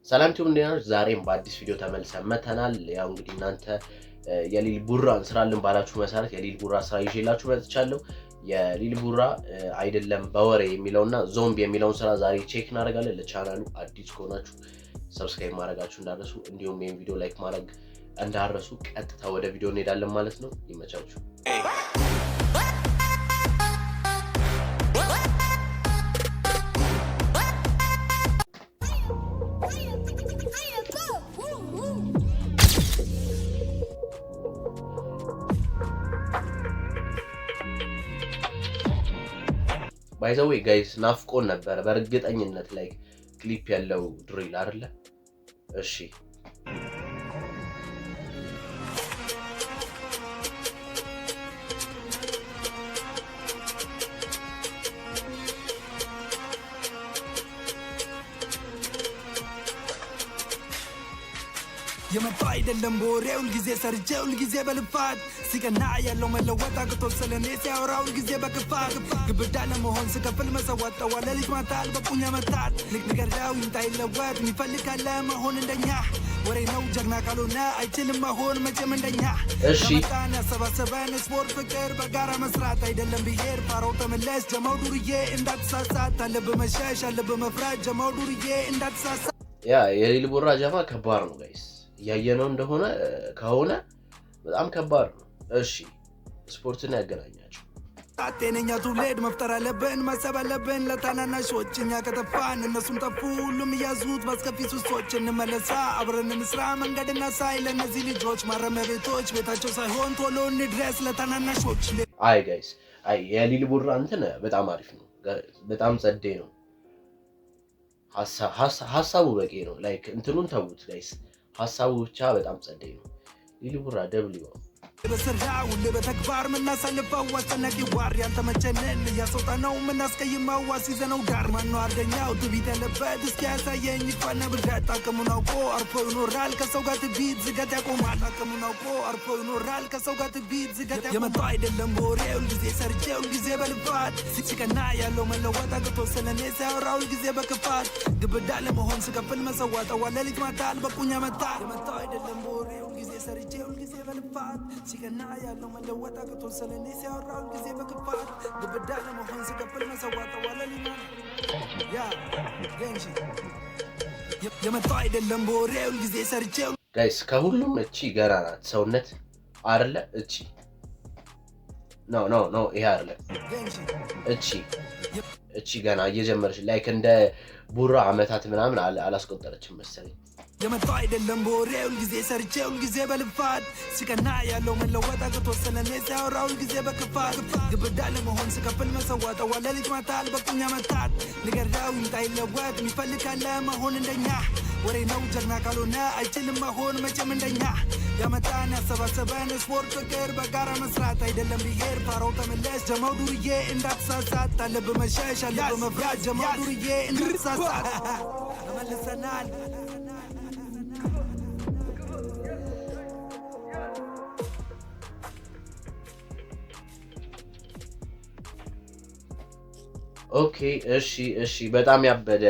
ሰላም ቲዩብ እንዴናችሁ? ዛሬም በአዲስ ቪዲዮ ተመልሰን መተናል። ያው እንግዲህ እናንተ የሊል ቡራን ስራልን ባላችሁ መሰረት የሊል ቡራ ስራ ይዤላችሁ መጥቻለሁ። የሊል ቡራ አይደለም በወሬ የሚለውና ዞምቢ የሚለውን ስራ ዛሬ ቼክ እናደርጋለን። ለቻናሉ አዲስ ከሆናችሁ ሰብስክራይብ ማድረጋችሁ እንዳትረሱ፣ እንዲሁም ይሄን ቪዲዮ ላይክ ማድረግ እንዳትረሱ። ቀጥታ ወደ ቪዲዮ እንሄዳለን ማለት ነው። ይመቻችሁ። ባይ ዘ ዌይ ጋይስ ናፍቆን ነበር በእርግጠኝነት ላይክ ክሊፕ ያለው ድሪል አይደለ? እሺ የመጣ አይደለም በወሬ ሁልጊዜ ሰርቼ ሁልጊዜ በልፋት ሲቀና ያለው መለወጥ አቅቶ ስለኔ ሲያወራ ሁልጊዜ በክፋት ግብዳ ለመሆን ስከፍል መሰዋት ጠዋለ ልጅ ማታ አልበቁኝ መታት ንገረው ይምጣ ይለወጥ የሚፈልግ ካለ መሆን እንደኛ ወሬ ነው ጀግና ካልሆነ አይችልም መሆን መቼም እንደኛ። እሺ መጣን ያሰባሰበን ስፖርት ፍቅር በጋራ መስራት አይደለም ብሄር ፋራው ተመለስ ጀማው ዱርዬ እንዳትሳሳት አለብህ መሸሽ አለብህ መፍራት ጀማው ዱርዬ እንዳትሳሳት። ያ የሊል ቡራ ጀማ ከባድ ነው ጋይስ፣ እያየነው እንደሆነ ከሆነ በጣም ከባድ ነው። እሺ ስፖርትን ያገናኛቸው ጤነኛ ትውልድ መፍጠር አለብን ማሰብ አለብን ለታናናሾች እኛ ከተፋን እነሱም ጠፉ ሁሉም እያዙት በአስከፊ ሱሶች እንመለሳ አብረን እንስራ መንገድ እናሳይ ለእነዚህ ልጆች ማረሚያ ቤቶች ቤታቸው ሳይሆን ቶሎ እንድረስ ለታናናሾች። አይ ጋይስ አይ የሊል ቡራ እንትን በጣም አሪፍ ነው፣ በጣም ጸዴ ነው። ሀሳቡ በቂ ነው። ላይክ እንትኑን ተውት ጋይስ፣ ሀሳቡ ብቻ በጣም ጸዴ ነው። ሊል ቡራ ደብሊው በስራው በተግባር ምናሳልፈው አስጨናቂ ዋር ያልተመቸንን እያስወጣ ነው ምናስቀይመው አስይዘነው ዳር ማነው አርደኛው ትቢት ያለበት እስኪ ያሳየኝ ይፋነ ብልሃት አቅሙን አውቆ አርፎ ይኖራል ከሰው ጋር ትቢት ዝገት ያቆማል። አቅሙን አውቆ አርፎ ይኖራል ከሰው ጋር ትቢት ዝገት ያቆማል። የመጣ አይደለም በወሬ ሁልጊዜ ሰርቼ ሁልጊዜ በልፋት ሲቀና ያለው መለወጥ አቅቶ ስለኔ ሲያወራ ሁልጊዜ በክፋት ግብዳ ለመሆን ስከፍል መሰዋት ጠዋለ ልጅ ማታ አልበቁኝ መታት። የመጣ አይደለም በወሬ ሁልጊዜ ሰርቼ ሁልጊዜ በልፋት ሲቀና ያለው መለወጥ አቅቶ ስለኔ ሲያወራ ሁልጊዜ በክፋት ግብዳ ለመሆን ስከፍል መሰዋት ጠዋለ ልጅ ያ ገንጂ የመጣ አይደለም በወሬ ሁልጊዜ ሰርቼ ጋይስ ከሁሉም እቺ ገና ናት ሰውነት አይደለ? እቺ ኖ ይሄ አይደለ? እቺ ገና እየጀመረች ላይክ እንደ ቡራ አመታት ምናምን አላስቆጠረችም መሰለኝ። የመጣ አይደለም በወሬ ሁልጊዜ ሰርቼ ሁልጊዜ በልፋት ሲቀና ያለው መለወጥ አቅቶ ስለኔ ሲያወራ ሁልጊዜ በክፋት ግብዳ ለመሆን ስከፍል መሰዋት ጠዋለ ልጅ ማታ አልበቁኝ መታት ንገረው ይምጣ ይለወጥ የሚፈልግ ካለ መሆን እንደኛ ወሬ ነው ጀግና ካልሆነ አይችልም መሆን መቼም እንደኛ። ያመጣን ያሰባሰበን ስፖርት ፍቅር በጋራ መስራት አይደለም ብሄር ፋራው ተመለስ ጀማው ዱርዬ እንዳትሳሳት አለብህ መሸሽ አለብህ መፍራት ጀማው ዱርዬ እንዳትሳሳት ተመልሰናል። ኦኬ እሺ በጣም ያበደ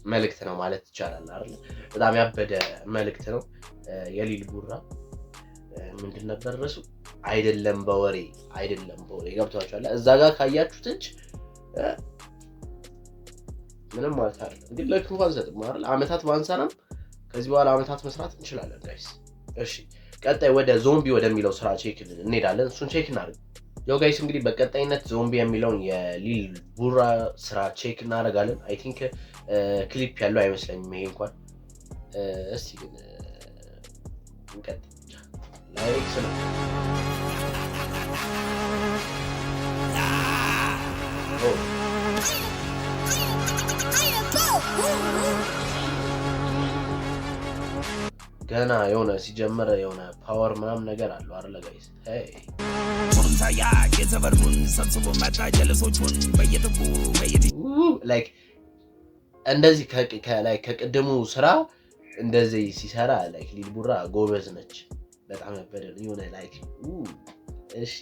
መልእክት ነው ማለት ይቻላል አይደል? በጣም ያበደ መልእክት ነው። የሊል ቡራ ምንድን ነበር ርዕሱ? አይደለም በወሬ ገብቷችኋል? እዛ ጋር ካያችሁት እንጂ ምንም ማለት አይደለም። ግን ለክፉ አንሰጥም አይደል? አመታት ባንሰራም ከዚህ በኋላ አመታት መስራት እንችላለን ጋይስ። እሺ ቀጣይ ወደ ዞምቢ ወደሚለው ስራ ቼክ እንሄዳለን። እሱን ቼክ እናድርግ። ያው ጋይስ እንግዲህ በቀጣይነት ዞምቢ የሚለውን የሊል ቡራ ስራ ቼክ እናደርጋለን። አይ ቲንክ ክሊፕ ያለው አይመስለኝም ይሄ እንኳን። እስቲ ግን እንቀጥል። ላይክ ስለ ገና የሆነ ሲጀመር የሆነ ፓወር ምናምን ነገር አለው አይደል ጋይስ? ሄይ ሞንታያ የዘበሩን ሰብስቦ መጣ ጀለሶቹን በየጥቡ ላይክ እንደዚህ ከቅድሙ ስራ እንደዚህ ሲሰራ ላይክ ሊል ቡራ ጎበዝ ነች በጣም ያበደል የሆነ ላይክ እሺ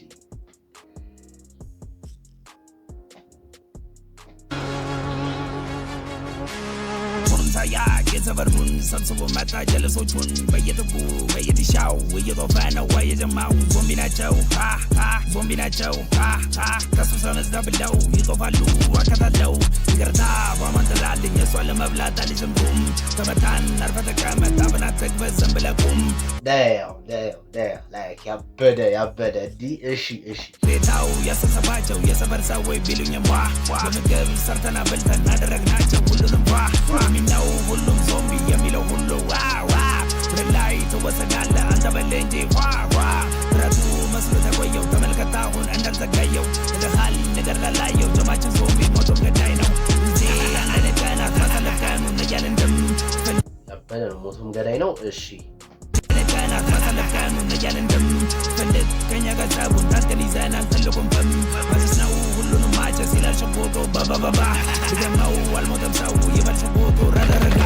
ሳያቅ የሰፈሩን ሰብስቦ መጣ ጀለሶቹን በየጥጉ በየጥሻው እየጦፈ ነው የጀማው ዞምቢ ናቸው ዞምቢ ናቸው ከሱ ሰነዝዳ ብለው ይጦፋሉ አከታለው ይቅርታ ቧማን ትላለኝ እሷን ለመብላት አልጀምሩም ተመታን አርፈ ተቀመጥ አብናት ተግበዝ ዘን ብለህ ቁም ያበደ እሺ ሌታው ያሰሰባቸው የሰፈር ሰዎች ቢሉኝም በምግብ ሰርተና በልተን አደረግናቸው ሁሉንም የሚናው ሁሉም ዞምቢ የሚለው ሁሉ ፍሬ ላይ ትወሰዳለህ አንተ በል እንጂ ፍረቱ መስሎ ተቆየው ተመልከት አሁን እንዳልዘገየው እልሃል ነገር ላላየው ጀማችን ዞምቢ ሞቶም ገዳይ ነው ጊዜ አንዳንድ ቀናት ማሳለፍ ቀኑን እያል ያበደ ነው ሞቶም ገዳይ ነው እሺ ቀናት ማሳለፍ ቀኑን እያል እንደምፈልግ ከኛ ጋር ጸቡን ታጥቀን ይዘን አንፈልጉም በዚህ ነው ሁሉንም ማጨስ ይላል ሽቦቶ ባባባባ ድገመው አልሞተም ሰው ይበል ሽቦቶ ረረረጋ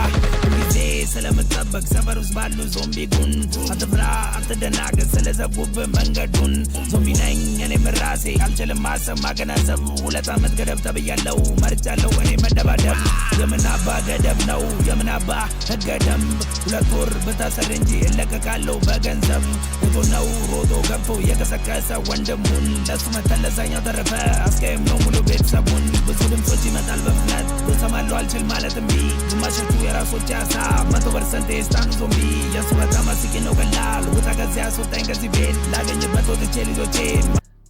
ጊዜ ስለምጠበቅ ሰፈር ውስጥ ባሉ ዞምቢ ጉን አትፍራ አትደናገጥ ስለዘጉብህ መንገዱን ዞምቢ ነኝ እኔም ራሴ አልችልም ማሰብ ማገናዘብ 2 ዓመት ገደብ ተብያለው መርጫለው እኔ መደባደብ የምናባ ገደብ ነው የምናባ ህገ ደንብ 2 ወር ብታሰር እንጂ እለቀቃለው በገንዘብ ፎቶ ነው ሮጦ ገብቶ የቀሰቀሰ ወንድሙን ለሱ መተለሳኛው ተረፈ አስቀይም ነው ሙሉ ቤተሰቡን ብዙ ድምፆች ይመጣል በፍጥነት ልሰማለው አልችል ማለት እምቢ ግማሾቹ የራሶች ሀሳብ 100% የስታኑ ዞምቢ የሱ በጣም አስቂ ነው ቀላል ውጣ ከዚያ አስወጣኝ ከዚህ ቤት ላገኝበት ወጥቼ ልጆቼ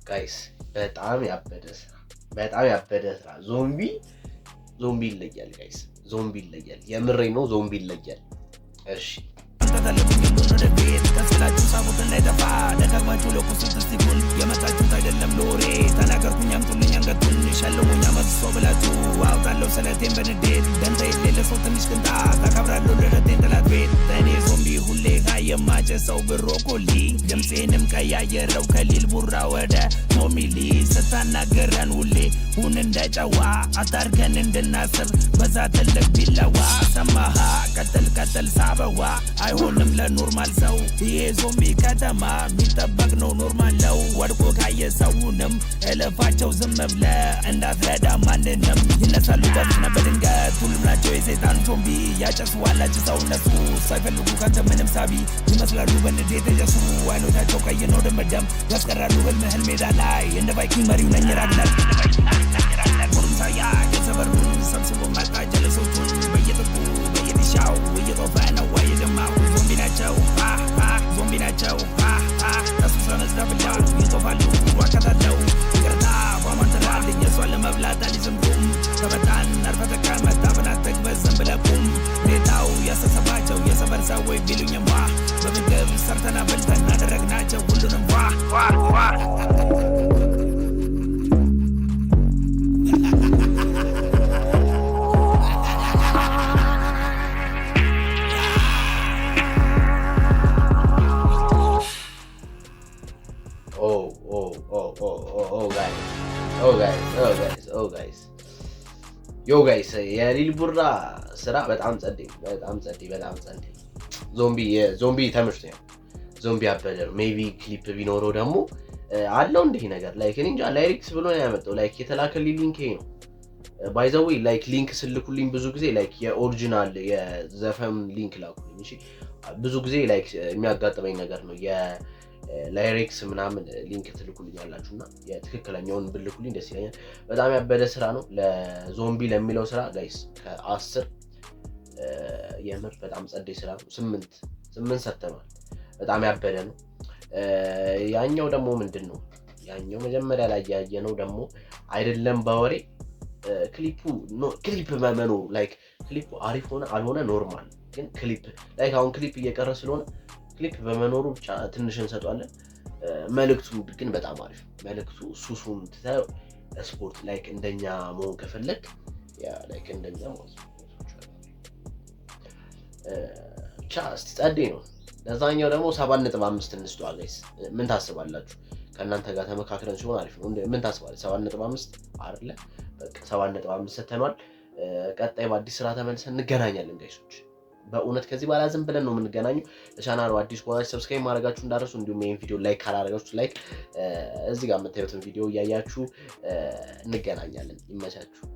ጋይስ በጣም ያበደ ስራ ዞምቢ ይለያል ጋይስ ዞምቢ ይለያል የምሬ ነው ዞምቢ ይለያል እሺ ተተለብኝ ሁሉን ወደ ቤት ከስላችሁ ሳቡት እንዳይጠፋ ደጋግማችሁ ለቁስት ስቲኩን የመጣችሁት አይደለም ሎሬ ተናገርኩኝ አምጡልኝ አንገቱን ሸልሙኝ አመዝሶ ብላችሁ አውጣለሁ ስለቴን በንዴት ደንታ የሌለ ሰው ትንሽ ቅንጣ ታከብራለሁ ልደቴን ጥላት ቤት እኔ ዞምቢ ሁሌ የማጨሰው ብሮኮሊ ድምፄንም ቀያየረው ከሊል ቡራ ወደ ኖሚሊ ስታናገረን ሁሌ ሁን እንደጨዋ አታርገን እንድናስብ በዛ ትልቅ ቢለዋ ሰማሃ ቀጥል ሳበዋ አይሆንም ለኖርማል ሰው ይሄ ዞምቢ ከተማ የሚጠበቅ ነው ኖርማል ነው ወድቆ ካየ ሰውንም እለፋቸው ዝም ብለ እንዳትረዳ ማንንም ይነሳሉ በፍጥነ በድንገት ሁሉም ናቸው የሰይጣን ዞምቢ ያጨሱ ዋላችሁ ሰው እነሱ ሳይፈልጉ ካንተ ምንም ሳቢ ይመስላሉ በንዴት የጀሱ አይኖቻቸው ቀይ ነው ደመደም ያስቀራሉ ህልምህን ሜዳ ላይ እንደ ቫይኪንግ መሪው ነኝ ራግናል ሁሉም ሳያቅ የሰፈሩን ሰብስቦ መጣ ጀለሶቹን በየጥቁ በየጥሻው እየጦፈ ነው የጀማው ዞምቢ ናቸው ከሱ ሰነዝዳ ብለው ይጦፋሉ አከታለው ይቅርታ ቧማን ትላለኝ እሷን ለመብላት አልጀምሩም ተመታን አርፈ ተቀመጥ አብናት ተግበዝ ዘን ብለህ ቁም ሌታው ያሰሰባቸው የሰፈር ሰዎች ቢሉኝም በምግብ ሰርተና በልተን አደረግናቸው ሁሉንም ጋይስ የሊል ቡራ ስራ በጣም ጸዴ ዞምቢ ተመችቶኛል ዞምቢ ያበደ ነው ሜቢ ክሊፕ ቢኖረው ደግሞ አለው እንዲህ ነገር ላይክ እኔ እንጃ ላይሪክስ ብሎ ነው ያመጣው ላይክ የተላከልኝ ሊንክ ነው ባይ ዘ ዌይ ላይክ ሊንክ ስልኩልኝ ብዙ ጊዜ ላይክ የኦሪጂናል የዘፈን ሊንክ ላኩልኝ እሺ ብዙ ጊዜ ላይክ የሚያጋጥመኝ ነገር ነው ላይሪክስ ምናምን ሊንክ ትልኩልኛላችሁና የትክክለኛውን ብልኩልኝ ደስ ይለኛል በጣም ያበደ ስራ ነው ለዞምቢ ለሚለው ስራ ጋይስ ከ10 የምር በጣም ጸዴ ስራ ነው 8 ሰጥተናል በጣም ያበደ ነው ያኛው ደግሞ ምንድነው ያኛው መጀመሪያ ላይ ያየነው ደግሞ አይደለም በወሬ ክሊፕ መመኑ ላይክ ክሊፑ አሪፍ ሆነ አልሆነ ኖርማል ግን ክሊፕ ላይክ አሁን ክሊፕ እየቀረ ስለሆነ ክሊፕ በመኖሩ ብቻ ትንሽ እንሰጣለን መልእክቱ ግን በጣም አሪፍ መልእክቱ ሱሱን ትተው ስፖርት ላይክ እንደኛ መሆን ከፈለክ ያ ላይክ እንደኛ ማለት ነው ቻስት ጸዴ ነው ለዛኛው ደግሞ 7.5 እንስጡ ጋይስ ምን ታስባላችሁ ከእናንተ ጋር ተመካክረን ሲሆን አሪፍ ነው ምን ታስባለህ 7.5 አይደለ በቃ 7.5 ሰተናል ቀጣይ በአዲስ ስራ ተመልሰን እንገናኛለን ጋይሶች በእውነት ከዚህ በኋላ ዝም ብለን ነው የምንገናኘው ለቻናሉ አዲስ ከሆናችሁ ሰብስክራይብ ማድረጋችሁ እንዳትረሱ እንዲሁም ይሄን ቪዲዮ ላይክ ካላደረጋችሁ ላይክ እዚህ ጋር የምታዩትን ቪዲዮ እያያችሁ እንገናኛለን ይመቻችሁ